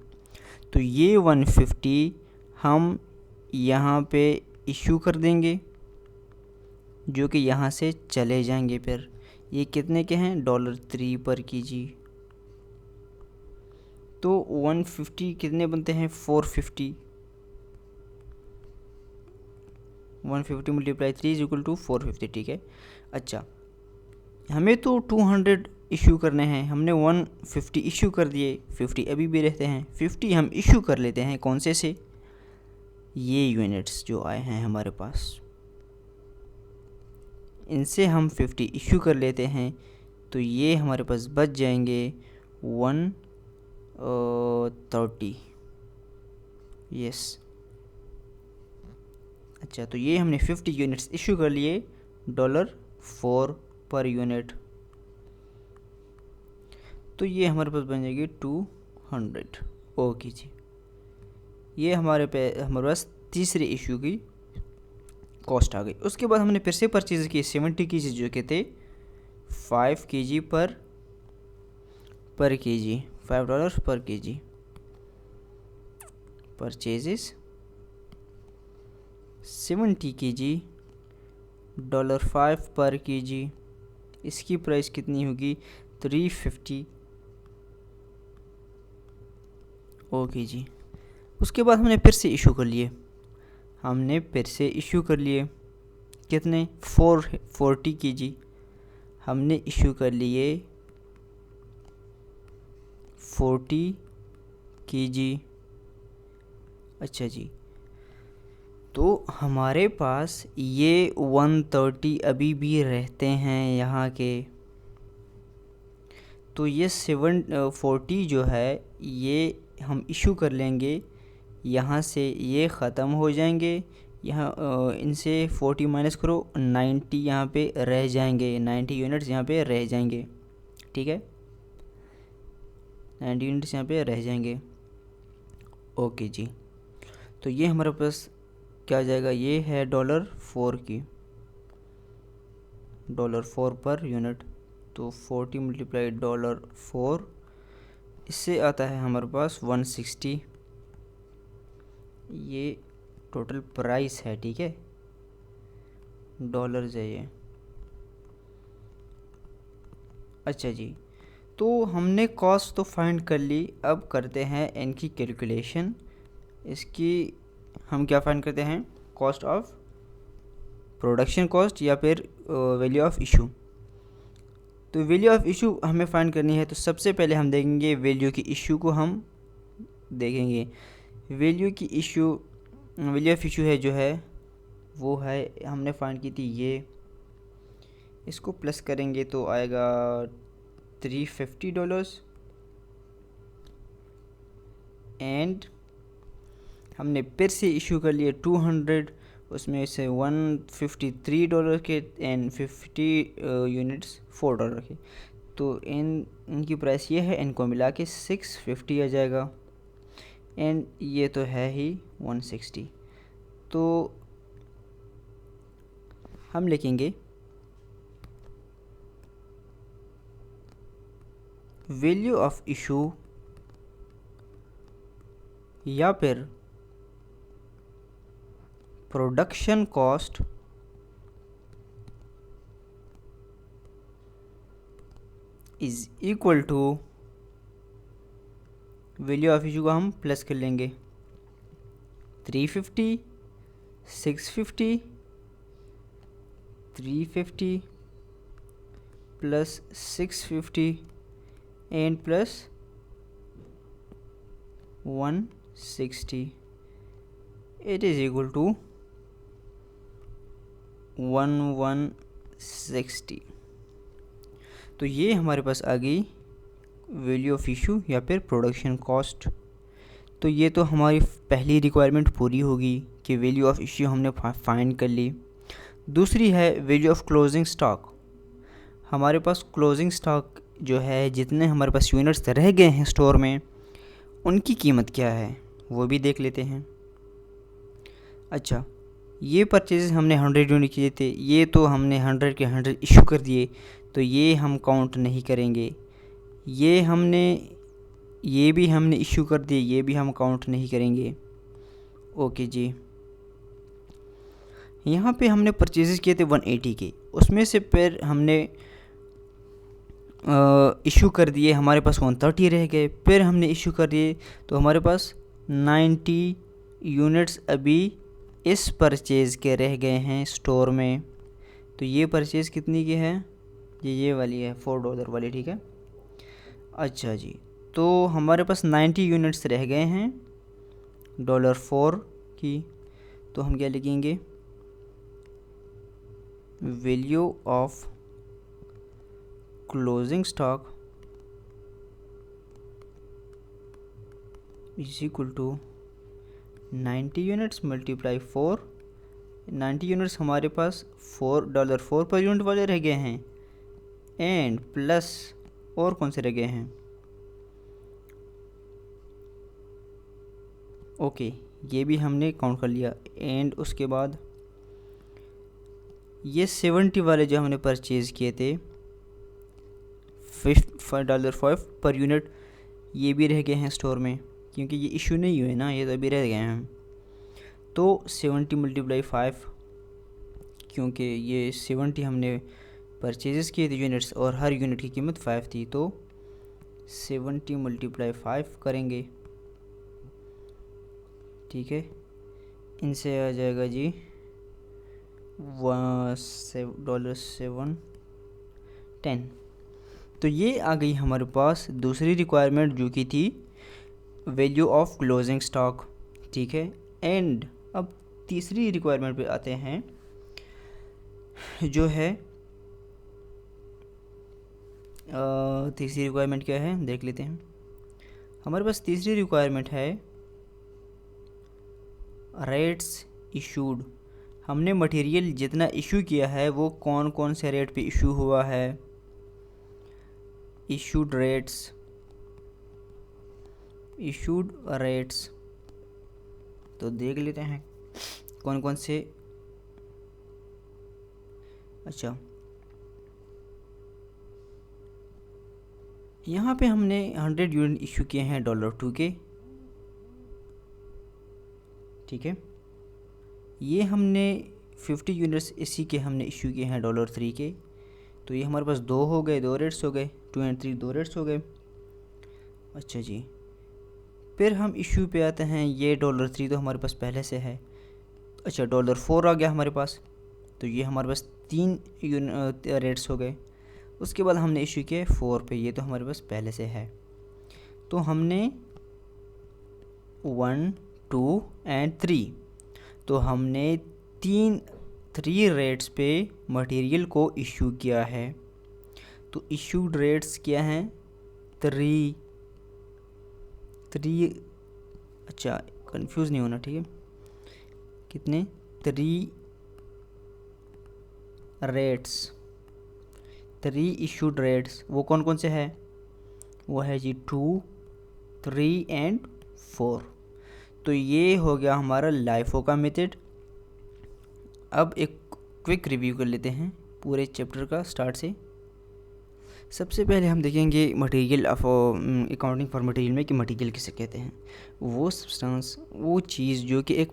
तो ये 150 हम यहाँ पे इशू कर देंगे, जो कि यहाँ से चले जाएंगे। फिर ये कितने के हैं, $3 पर kg। तो 150 कितने बनते हैं, 450। 150 मल्टीप्लाई 3 इज इक्वल टू 450, ठीक है। अच्छा, हमें तो 200 इशू करने हैं, हमने 150 इशू कर दिए, 50 अभी भी रहते हैं। 50 हम इशू कर लेते हैं, कौन से ये यूनिट्स जो आए हैं हमारे पास, इनसे हम 50 इशू कर लेते हैं। तो ये हमारे पास बच जाएंगे 130, यस। अच्छा, तो ये हमने 50 यूनिट्स इशू कर लिए, $4 पर यूनिट। तो ये हमारे पास बन जाएगी 200। ओके जी, ये हमारे पास तीसरे इशू की कॉस्ट आ गई। उसके बाद हमने फिर से परचेज की 70 kg, जो कि थे 5 kg पर kg, $5 पर kg। परचेजेस 70 kg, $5 पर kg। इसकी प्राइस कितनी होगी, 350। ओके जी, उसके बाद हमने फिर से इशू कर लिए, कितने, 440 kg हमने इशू कर लिए, 40 kg। अच्छा जी, तो हमारे पास ये 130 अभी भी रहते हैं यहाँ के। तो ये 740 जो है ये हम इशू कर लेंगे, यहाँ से ये ख़त्म हो जाएंगे। यहाँ इनसे 40 माइनस करो, 90 यहाँ पे रह जाएंगे, 90 यूनिट्स यहाँ पे रह जाएंगे, ठीक है। 90 यूनिट्स यहाँ पे रह जाएंगे। ओके जी, तो ये हमारे पास क्या आ जाएगा, ये है $4 की, $4 पर यूनिट। तो 40 मल्टीप्लाई $4, इससे आता है हमारे पास 160। ये टोटल प्राइस है, ठीक है, डॉलर है। अच्छा जी, तो हमने कॉस्ट तो फाइंड कर ली, अब करते हैं इनकी कैलकुलेशन। इसकी हम क्या फाइंड करते हैं, कॉस्ट ऑफ प्रोडक्शन कॉस्ट या फिर वैल्यू ऑफ इशू। तो वैल्यू ऑफ इशू हमें फाइंड करनी है, तो सबसे पहले हम देखेंगे वैल्यू की इशू को, हम देखेंगे वैल्यू ऑफ इशू है जो है वो है, हमने फाइंड की थी ये, इसको प्लस करेंगे तो आएगा $350। एंड हमने फिर से इशू कर लिए 200, उसमें से $153 के एंड 50 यूनिट्स $4 के। तो इनकी प्राइस ये है, इनको मिला के 650 आ जाएगा। एंड ये तो है ही 160। तो हम लिखेंगे वैल्यू ऑफ इशू या फिर production cost is equal to, value of issue को हम प्लस कर लेंगे, 350, 650, 350 plus 650 and plus 160 it is equal to 1160। तो ये हमारे पास आ गई वैल्यू ऑफ इशू या फिर प्रोडक्शन कॉस्ट। तो ये तो हमारी पहली रिक्वायरमेंट पूरी होगी कि वैल्यू ऑफ इशू हमने फाइंड कर ली। दूसरी है वैल्यू ऑफ क्लोजिंग स्टॉक। हमारे पास क्लोजिंग स्टॉक जो है, जितने हमारे पास यूनिट्स रह गए हैं स्टोर में, उनकी कीमत क्या है वो भी देख लेते हैं। अच्छा, ये परचेज़ हमने 100 यूनिट किए थे, ये तो हमने 100 के 100 इशू कर दिए, तो ये हम काउंट नहीं करेंगे। ये भी हमने इशू कर दिए, ये भी हम काउंट नहीं करेंगे। ओके जी, यहाँ पे हमने परचेज़ किए थे 180 के, उसमें से फिर हमने इशू कर दिए, हमारे पास 130 रह गए, फिर हमने इशू कर दिए, तो हमारे पास 90 यूनिट्स अभी इस परचेज़ के रह गए हैं स्टोर में। तो ये परचेज़ कितनी की है? ये वाली है, $4 वाली, ठीक है। अच्छा जी, तो हमारे पास 90 यूनिट्स रह गए हैं $4 की। तो हम क्या लिखेंगे? Value of closing stock is equal to 90 units multiply 4। 90 units हमारे पास $4 पर यूनिट वाले रह गए हैं, एंड प्लस और कौन से रह गए हैं? ओके, ये भी हमने काउंट कर लिया। एंड उसके बाद ये 70 वाले जो हमने परचेज़ किए थे $5 पर यूनिट, ये भी रह गए हैं स्टोर में, क्योंकि ये इशू नहीं हुए ना, ये तो अभी रह गए हैं। तो 70 मल्टीप्लाई 5, क्योंकि ये 70 हमने परचेज़ किए थे यूनिट्स और हर यूनिट की कीमत 5 थी, तो 70 मल्टीप्लाई 5 करेंगे, ठीक है। इनसे आ जाएगा जी $7.10। तो ये आ गई हमारे पास दूसरी रिक्वायरमेंट, जो कि थी वैल्यू ऑफ क्लोजिंग स्टॉक, ठीक है। एंड अब तीसरी रिक्वायरमेंट पे आते हैं, जो है तीसरी रिक्वायरमेंट क्या है देख लेते हैं। हमारे पास तीसरी रिक्वायरमेंट है रेट्स इशूड। हमने मटेरियल जितना इशू किया है वो कौन कौन से रेट पे इशू हुआ है, इशूड रेट्स, तो देख लेते हैं कौन कौन से। अच्छा, यहाँ पे हमने 100 यूनिट इशू किए हैं $2 के, ठीक है। ये हमने 50 यूनिट्स इसी के हमने इशू किए हैं $3 के। तो ये हमारे पास 2 हो गए, 2 रेट्स हो गए, 2 और 3 2 रेट्स हो गए। अच्छा जी, फिर हम इशू पे आते हैं। ये $3 तो हमारे पास पहले से है। अच्छा, $4 आ गया हमारे पास, तो ये हमारे पास 3 रेट्स हो गए। उसके बाद हमने इशू किए 4 पे, ये तो हमारे पास पहले से है। तो हमने 1, 2 एंड 3, तो हमने 3 रेट्स पे मटेरियल को इशू किया है। तो इशूड रेट्स क्या हैं? 3। अच्छा, कंफ्यूज नहीं होना, ठीक है। कितने? 3 रेट्स, 3 इशूड रेट्स। वो कौन कौन से है? वो है जी 2, 3 एंड 4। तो ये हो गया हमारा लाइफो का मेथड। अब एक क्विक रिव्यू कर लेते हैं पूरे चैप्टर का स्टार्ट से। सबसे पहले हम देखेंगे material of accounting for material में कि मटेरियल किसे कहते हैं। वो सब्सटेंस, वो चीज़ जो कि एक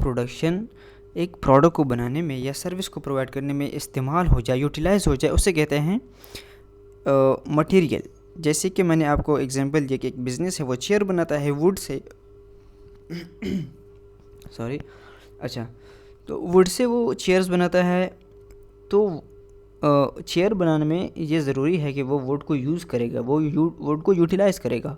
प्रोडक्ट को बनाने में या सर्विस को प्रोवाइड करने में इस्तेमाल हो जाए, यूटिलाइज हो जाए, उसे कहते हैं मटेरियल। जैसे कि मैंने आपको एग्जांपल दिया कि एक बिज़नेस है, वो चेयर बनाता है वुड से सॉरी अच्छा, तो वुड से वो चेयर्स बनाता है। तो चेयर बनाने में ये ज़रूरी है कि वो वुड को यूज़ करेगा, वो वुड को यूटिलाइज़ करेगा।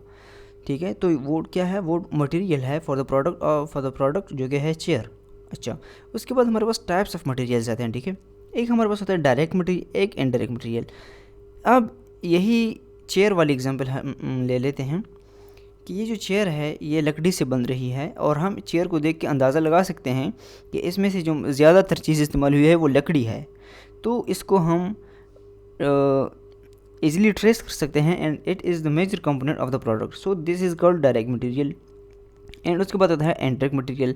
ठीक है। तो वो क्या है, वो मटेरियल है फॉर द प्रोडक्ट, और फॉर द प्रोडक्ट जो कि है चेयर। अच्छा, उसके बाद हमारे पास टाइप्स ऑफ मटेरियल्स आते हैं, ठीक है। एक हमारे पास होता है डायरेक्ट मटेरियल, एक इनडायरेक्ट मटेरियल। अब यही चेयर वाली एग्जांपल हम ले लेते हैं कि ये जो चेयर है ये लकड़ी से बन रही है, और हम चेयर को देख के अंदाज़ा लगा सकते हैं कि इसमें से जो ज़्यादातर चीज़ इस्तेमाल हुई है वो लकड़ी है। तो इसको हम इजीली ट्रेस कर सकते हैं, and it is the major component of the product, so this is called direct material. And उसके बाद आता है इनडायरेक्ट मटेरियल।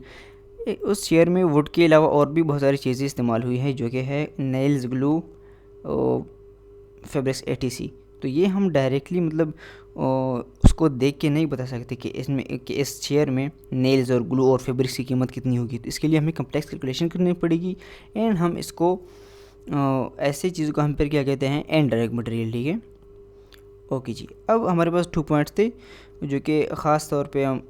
उस चेयर में वुड के अलावा और भी बहुत सारी चीज़ें इस्तेमाल हुई हैं, जो कि है नेल्स, ग्लू, फैब्रिक्स, एटीसी। तो ये हम डायरेक्टली मतलब उसको देख के नहीं बता सकते कि इसमें कि इस चेयर में नेल्स और ग्लू और फैब्रिक्स की कीमत कितनी होगी। तो इसके लिए हमें कम्प्लेक्स कैलकुलेशन करनी पड़ेगी, एंड हम इसको ऐसे चीज़ों को हम फिर क्या कहते हैं, इनडायरेक्ट मटेरियल, ठीक है। ओके जी, अब हमारे पास 2 पॉइंट्स थे जो कि ख़ास तौर पे हम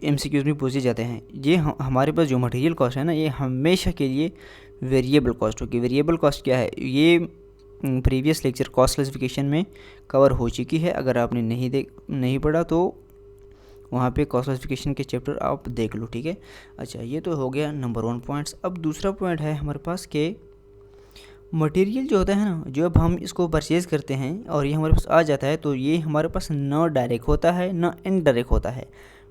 MCQs में पूछे जाते हैं। ये हमारे पास जो मटेरियल कॉस्ट है ना, ये हमेशा के लिए वेरिएबल कॉस्ट होगी। वेरिएबल कॉस्ट क्या है, ये प्रीवियस लेक्चर कॉस्ट क्लासिफिकेशन में कवर हो चुकी है। अगर आपने नहीं पढ़ा तो वहाँ पे कॉस्ट क्लासिफिकेशन के चैप्टर आप देख लो, ठीक है। अच्छा, ये तो हो गया नंबर 1 पॉइंट्स। अब दूसरा पॉइंट है हमारे पास के मटेरियल जो होता है ना, जो अब हम इसको परचेज़ करते हैं और ये हमारे पास आ जाता है, तो ये हमारे पास ना डायरेक्ट होता है ना इनडायरेक्ट होता है,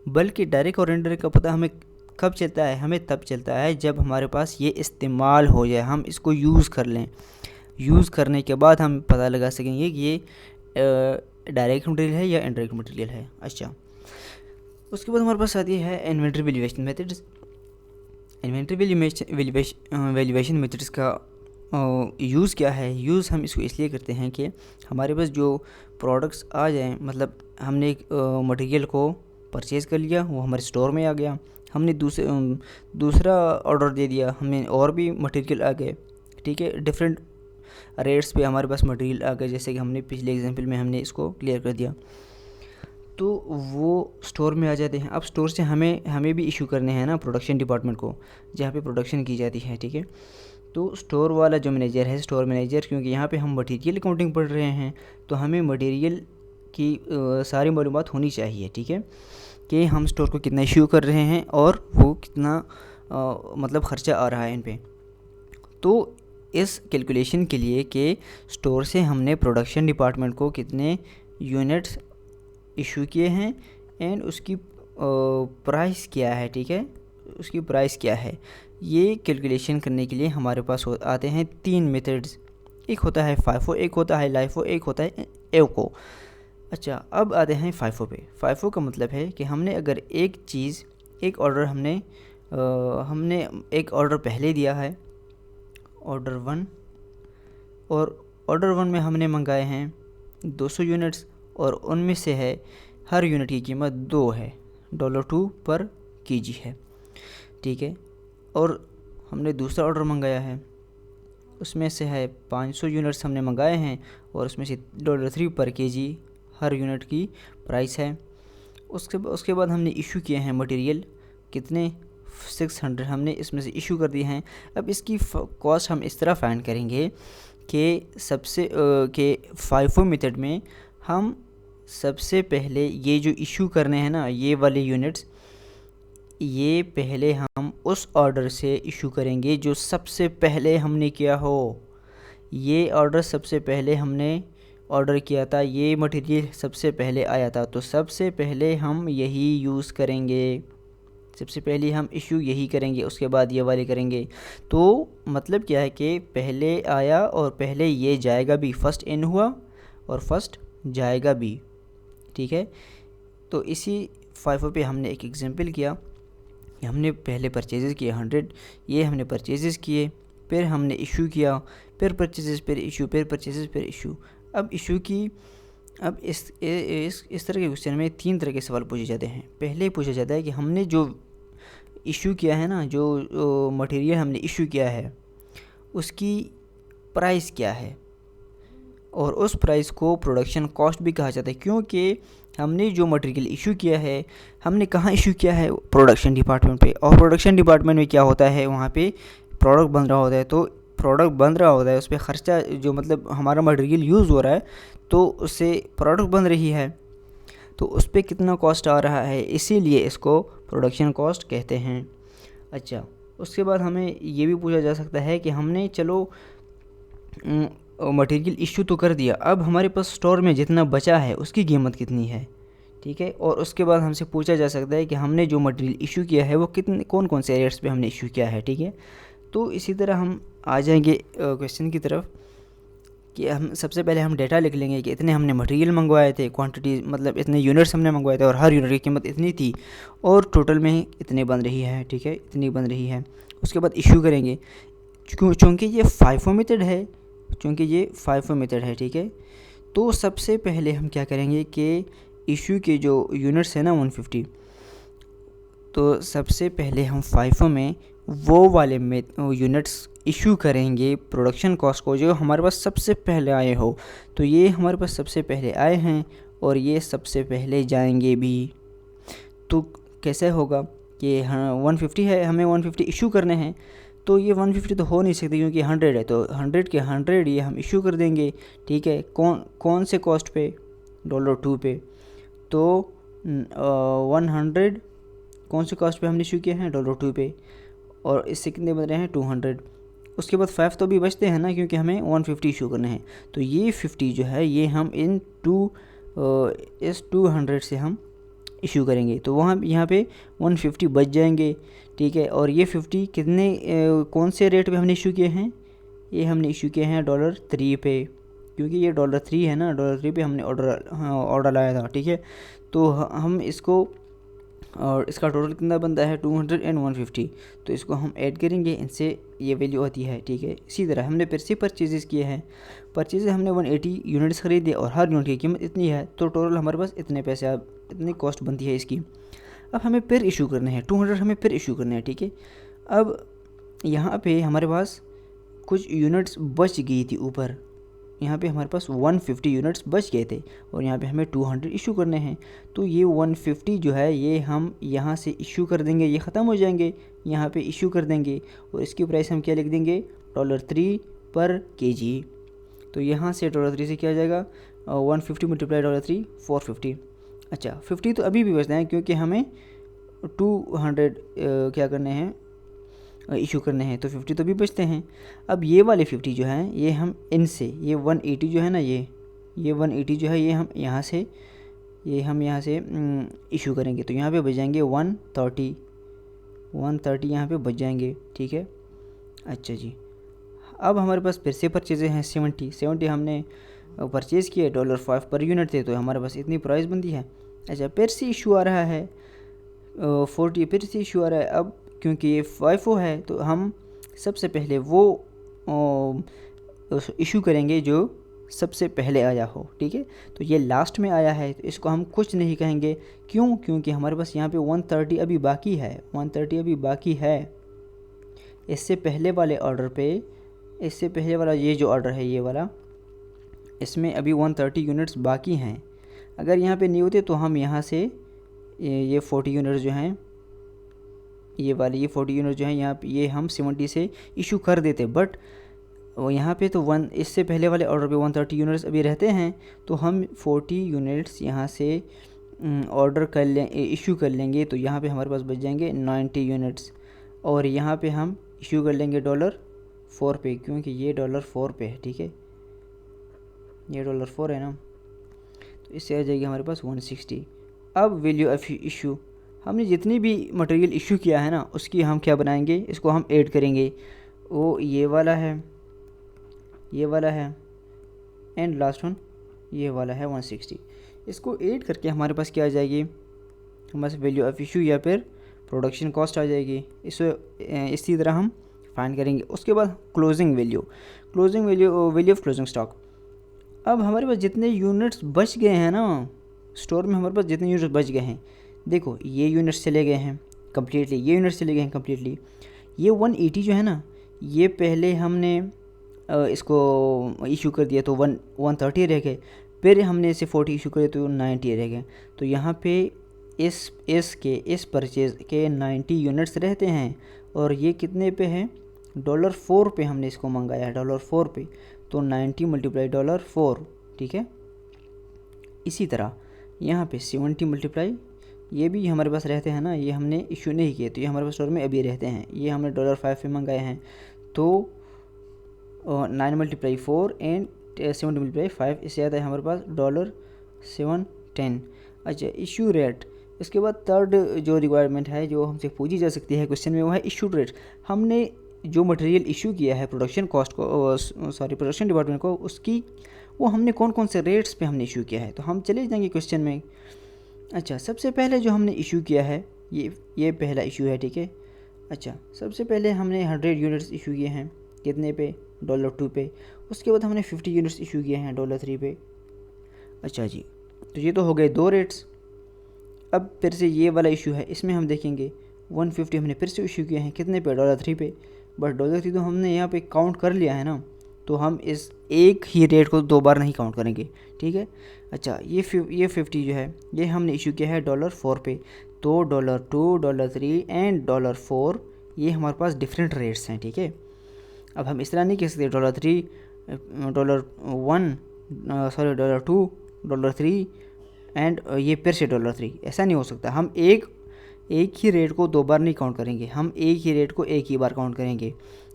बल्कि डायरेक्ट और इनडायरेक्ट का पता हमें कब चलता है, हमें तब चलता है जब हमारे पास ये इस्तेमाल हो जाए, हम इसको यूज़ कर लें। यूज़ करने के बाद हम पता लगा सकेंगे कि ये डायरेक्ट मटेरियल है या इनडायरेक्ट मटेरियल है। अच्छा, उसके बाद हमारे पास आती है inventory valuation methods. Inventory valuation methods का यूज़ क्या है। यूज़ हम इसको इसलिए करते हैं कि हमारे पास जो प्रोडक्ट्स आ जाएं, मतलब हमने एक मटेरियल को परचेज़ कर लिया, वो हमारे स्टोर में आ गया, हमने दूसरा ऑर्डर दे दिया, हमें और भी मटेरियल आ गए, ठीक है, डिफरेंट रेट्स पे हमारे पास मटेरियल आ गए, जैसे कि हमने पिछले एग्जांपल में हमने इसको क्लियर कर दिया। तो वो स्टोर में आ जाते हैं। अब स्टोर से हमें भी इशू करने हैं ना प्रोडक्शन डिपार्टमेंट को, जहाँ पे प्रोडक्शन की जाती है, ठीक है। तो स्टोर वाला जो मैनेजर है, स्टोर मैनेजर, क्योंकि यहाँ पे हम मटेरियल अकाउंटिंग पढ़ रहे हैं, तो हमें मटेरियल की सारी मालूमात होनी चाहिए, ठीक है, कि हम स्टोर को कितना इशू कर रहे हैं और वो कितना मतलब ख़र्चा आ रहा है इन पे। तो इस कैलकुलेशन के लिए कि स्टोर से हमने प्रोडक्शन डिपार्टमेंट को कितने यूनिट्स इशू किए हैं एंड उसकी प्राइस क्या है, ठीक है, उसकी प्राइस क्या है, ये कैलकुलेशन करने के लिए हमारे पास आते हैं 3 मेथड्स। एक होता है FIFO, एक होता है LIFO, एक होता है EOCO। अच्छा, अब आते हैं FIFO पे। FIFO का मतलब है कि हमने अगर एक ऑर्डर हमने एक ऑर्डर पहले दिया है, ऑर्डर 1, और ऑर्डर 1 में हमने मंगाए हैं 200 यूनिट्स, और उनमें से है हर यूनिट की कीमत 2 है, $2 पर kg है, ठीक है। और हमने दूसरा ऑर्डर मंगाया है, उसमें से है 500 यूनिट्स हमने मंगाए हैं, और उसमें से $3 पर kg हर यूनिट की प्राइस है। उसके बाद हमने इशू किए हैं मटेरियल, कितने 600 हमने इसमें से इशू कर दिए हैं। अब इसकी कॉस्ट हम इस तरह फाइंड करेंगे कि के FIFO मेथड में हम सबसे पहले ये जो इशू करने हैं ना, ये वाले यूनिट्स, ये पहले हम उस ऑर्डर से इशू करेंगे जो सबसे पहले हमने किया हो। ये ऑर्डर सबसे पहले हमने ऑर्डर किया था, ये मटेरियल सबसे पहले आया था, तो सबसे पहले हम यही यूज़ करेंगे, सबसे पहले हम इशू यही करेंगे, उसके बाद ये वाले करेंगे। तो मतलब क्या है कि पहले आया और पहले ये जाएगा भी, फर्स्ट इन हुआ और फर्स्ट जाएगा भी, ठीक है। तो इसी FIFO पे हमने एक एग्जांपल किया, हमने पहले परचेजेस किए 100, ये हमने परचेजेस किए, फिर हमने इशू किया, फिर परचेजेस, फिर इशू, फिर परचेजेस, फिर इशू। अब इशू की, अब इस तरह के क्वेश्चन में 3 तरह के सवाल पूछे जाते हैं। पहले पूछा जाता है कि हमने जो इशू किया है ना, जो मटेरियल हमने इशू किया है, उसकी प्राइस क्या है, और उस प्राइस को प्रोडक्शन कॉस्ट भी कहा जाता है, क्योंकि हमने जो मटेरियल इशू किया है, हमने कहाँ इशू किया है, प्रोडक्शन डिपार्टमेंट पे। और प्रोडक्शन डिपार्टमेंट में क्या होता है, वहाँ पे प्रोडक्ट बन रहा होता है, तो प्रोडक्ट बन रहा होता है, उस पर ख़र्चा, जो मतलब हमारा मटेरियल यूज़ हो रहा है, तो उससे प्रोडक्ट बन रही है, तो उस पर कितना कॉस्ट आ रहा है, इसीलिए इसको प्रोडक्शन कॉस्ट कहते हैं। अच्छा, उसके बाद हमें ये भी पूछा जा सकता है कि हमने चलो मटेरियल इशू तो कर दिया, अब हमारे पास स्टोर में जितना बचा है उसकी कीमत कितनी है, ठीक है। और उसके बाद हमसे पूछा जा सकता है कि हमने जो मटेरियल इशू किया है वो कितने कौन कौन से रेट्स पे हमने इशू किया है, ठीक है। तो इसी तरह हम आ जाएंगे क्वेश्चन की तरफ कि हम सबसे पहले हम डेटा लिख लेंगे कि इतने हमने मटेरियल मंगवाए थे, क्वांटिटी मतलब इतने यूनिट्स हमने मंगवाए थे और हर यूनिट की कीमत इतनी थी और टोटल में इतनी बन रही है, ठीक है, इतनी बन रही है। उसके बाद इशू करेंगे, चूँकि ये फाइफो मेथड है, ठीक है। तो सबसे पहले हम क्या करेंगे कि इशू के जो यूनिट्स है ना 150, तो सबसे पहले हम फाइफो में वो वाले में यूनिट्स इशू करेंगे प्रोडक्शन कॉस्ट को जो हमारे पास सबसे पहले आए हो। तो ये हमारे पास सबसे पहले आए हैं और ये सबसे पहले जाएंगे भी। तो कैसे होगा कि हाँ 150 है, हमें 150 इशू करने हैं, तो ये 150 तो हो नहीं सकती क्योंकि 100 है, तो 100 के 100 ये हम इशू कर देंगे, ठीक है। कौन से कॉस्ट पे, $2 पे। तो 100 कौन से कॉस्ट पे हमने इशू किया है, $2 पे, और इससे कितने बन रहे हैं 200। उसके बाद 5 तो भी बचते हैं ना क्योंकि हमें 150 इशू करने हैं। तो ये 50 जो है ये हम इस 200 से हम इशू करेंगे, तो वहाँ यहाँ पे 150 बच जाएंगे, ठीक है। और ये 50 कितने कौन से रेट पे हमने इशू किए हैं, ये हमने इशू किए हैं $3 पे, क्योंकि ये $3 है ना, $3 पे हमने ऑर्डर लाया था, ठीक है। तो हम इसको, और इसका टोटल कितना बनता है 200 एंड 150, तो इसको हम ऐड करेंगे, इनसे ये वैल्यू आती है, ठीक है। इसी तरह हमने फिर से परचेजेस किए हैं, परचेज हमने 180 यूनिट्स ख़रीदे और हर यूनिट की कीमत इतनी है, तो टोटल हमारे पास इतने पैसे, इतनी कॉस्ट बनती है इसकी। अब हमें फिर इशू करने हैं 200, हमें फिर इशू करने हैं, ठीक है। अब यहाँ पे हमारे पास कुछ यूनिट्स बच गई थी ऊपर, यहाँ पे हमारे पास 150 यूनिट्स बच गए थे और यहाँ पे हमें 200 इशू करने हैं। तो ये 150 जो है ये हम यहाँ से इशू कर देंगे, ये ख़त्म हो जाएंगे, यहाँ पे इशू कर देंगे और इसकी प्राइस हम क्या लिख देंगे, $3 पर kg। तो यहाँ से $3 से क्या आ जाएगा, 150 मल्टीप्लाई $3 450। अच्छा 50 तो अभी भी बचना है क्योंकि हमें 200 क्या करने हैं, इशू करने हैं, तो 50 तो भी बचते हैं। अब ये वाले 50 जो हैं ये हम इनसे, ये 180 जो है ना, ये 180 जो है ये हम यहाँ से इशू करेंगे, तो यहाँ पे बच जाएंगे 130 यहाँ पे बच जाएंगे, ठीक है। अच्छा जी, अब हमारे पास फिर से परचेज़ हैं 70 हमने परचेज़ किए, $5 पर यूनिट थे, तो हमारे पास इतनी प्राइस बनती है। अच्छा फिर से इशू आ रहा है 40, फिर से इशू आ रहा है। अब क्योंकि ये FIFO है तो हम सबसे पहले वो इशू करेंगे जो सबसे पहले आया हो, ठीक है। तो ये लास्ट में आया है तो इसको हम कुछ नहीं कहेंगे, क्यों, क्योंकि हमारे पास यहाँ पे 130 अभी बाकी है, 130 अभी बाकी है। इससे पहले वाले ऑर्डर पे, इससे पहले वाला ये जो ऑर्डर है ये वाला, इसमें अभी 130 यूनिट्स बाकी हैं। अगर यहाँ पे नहीं होते तो हम यहाँ से ये 40 यूनिट्स जो हैं, ये 40 यूनिट जो हैं यहाँ पे ये हम 70 से इशू कर देते, बट यहाँ पे तो इससे पहले वाले ऑर्डर पे 130 यूनिट्स अभी रहते हैं, तो हम 40 यूनिट्स यहाँ से ऑर्डर कर लें, इशू कर लेंगे, तो यहाँ पे हमारे पास बच जाएंगे 90 यूनिट्स। और यहाँ पे हम इशू कर लेंगे $4 पे, क्योंकि ये $4 पे है, ठीक है, ये $4 है ना, तो इससे आ जाएगी हमारे पास 160। अब वैल्यू ऑफ इशू, हमने जितनी भी मटेरियल इशू किया है ना उसकी हम क्या बनाएंगे, इसको हम ऐड करेंगे, वो ये वाला है एंड लास्ट वन ये वाला है 160। इसको ऐड करके हमारे पास क्या आ जाएगी, हमारे पास वैल्यू ऑफ इशू या फिर प्रोडक्शन कॉस्ट आ जाएगी। इसी तरह हम फाइंड करेंगे। उसके बाद closing value of closing stock. अब हमारे पास जितने यूनिट्स बच गए हैं ना स्टोर में, हमारे पास जितने यूनिट्स बच गए हैं, देखो ये यूनिट्स चले गए हैं कम्प्लीटली, ये यूनिट्स चले गए हैं कम्प्लीटली। ये 180 जो है ना, ये पहले हमने इसको इशू कर दिया तो 130 रह गए, फिर हमने इसे 40 इशू करे तो 90 रह गए। तो यहाँ पे इस परचेज़ के 90 यूनिट्स रहते हैं और ये कितने पे है, $4 पे हमने इसको मंगाया है, $4 पे, तो 90 मल्टीप्लाई $4, ठीक है। इसी तरह यहाँ पे 70 मल्टीप्लाई, ये भी हमारे पास रहते हैं ना, ये हमने इशू नहीं किए तो ये हमारे पास स्टोर में अभी रहते हैं। ये हमने $5 पे मंगाए हैं, तो 9 मल्टीप्लाई 4 एंड 70 मल्टीप्लाई 5, इससे आता है हमारे पास $710। अच्छा, इशू रेट। इसके बाद थर्ड जो रिक्वायरमेंट है जो हमसे पूछी जा सकती है क्वेश्चन में, वो है इशू रेट। हमने जो मटेरियल इशू किया है प्रोडक्शन कॉस्ट को, प्रोडक्शन डिपार्टमेंट को, उसकी वो हमने कौन कौन से रेट्स पे हमने इशू किया है, तो हम चले जाएंगे क्वेश्चन में। अच्छा, सबसे पहले जो हमने इशू किया है ये पहला इशू है, ठीक है। अच्छा, सबसे पहले हमने 100 यूनिट्स इशू किए हैं, कितने पे, $2 पे। उसके बाद हमने 50 यूनिट्स इशू किए हैं $3 पे। अच्छा जी, तो ये तो हो गए 2 रेट्स। अब फिर से ये वाला इशू है, इसमें हम देखेंगे 150 हमने फिर से इशू किए हैं, कितने पे, $3 पे। बट $3 तो हमने यहाँ पे काउंट कर लिया है ना, तो हम इस एक ही रेट को 2 बार नहीं काउंट करेंगे, ठीक है। अच्छा, ये 50 जो है ये हमने इशू किया है $4 पे, तो $2, $3 एंड $4 ये हमारे पास डिफरेंट रेट्स हैं, ठीक है। अब हम इस तरह नहीं कह सकते $3, $1, $2, $3 एंड ये फिर से $3, ऐसा नहीं हो सकता। हम एक ही रेट को 2 बार नहीं काउंट करेंगे, हम एक ही रेट को एक ही बार काउंट करेंगे।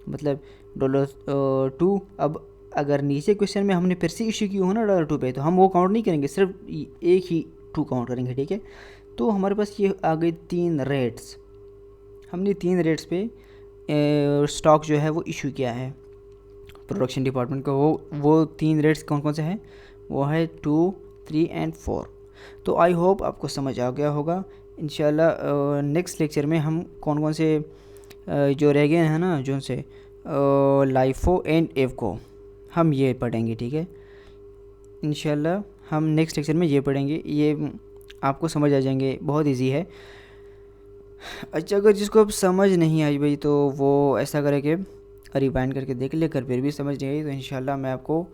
मतलब $2, अब अगर नीचे क्वेश्चन में हमने फिर से इशू किया हो ना $2 पे, तो हम वो काउंट नहीं करेंगे, सिर्फ एक ही 2 काउंट करेंगे, ठीक है। तो हमारे पास ये आ गए 3 रेट्स। हमने 3 रेट्स पे स्टॉक जो है वो इशू किया है प्रोडक्शन डिपार्टमेंट को। वो 3 रेट्स कौन कौन से हैं, वो है 2, 3 एंड 4। तो आई होप आपको समझ आ गया होगा। इंशाल्लाह नेक्स्ट लेक्चर में हम कौन कौन से जो रह गए हैं ना, जो से लाइफो एंड एवको, हम ये पढ़ेंगे, ठीक है। इंशाल्लाह हम नेक्स्ट लेक्चर में ये पढ़ेंगे, ये आपको समझ आ जाएंगे, बहुत इजी है। अच्छा, अगर जिसको अब समझ नहीं आई भाई, तो वो ऐसा करे कि रिवाइंड करके देख लेकर फिर भी समझ नहीं आई तो इंशाल्लाह मैं आपको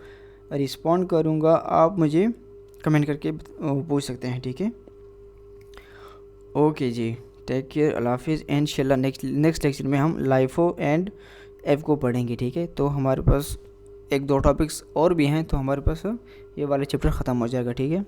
रिस्पॉन्ड करूँगा। आप मुझे कमेंट करके पूछ सकते हैं, ठीक है। ओके जी, टेक केयर, अल्लाह हाफिज़। इंशाल्लाह नेक्स्ट लेक्चर में हम लाइफो एंड एफ को पढ़ेंगे, ठीक है। तो हमारे पास 1-2 टॉपिक्स और भी हैं, तो हमारे पास ये वाला चैप्टर ख़त्म हो जाएगा, ठीक है।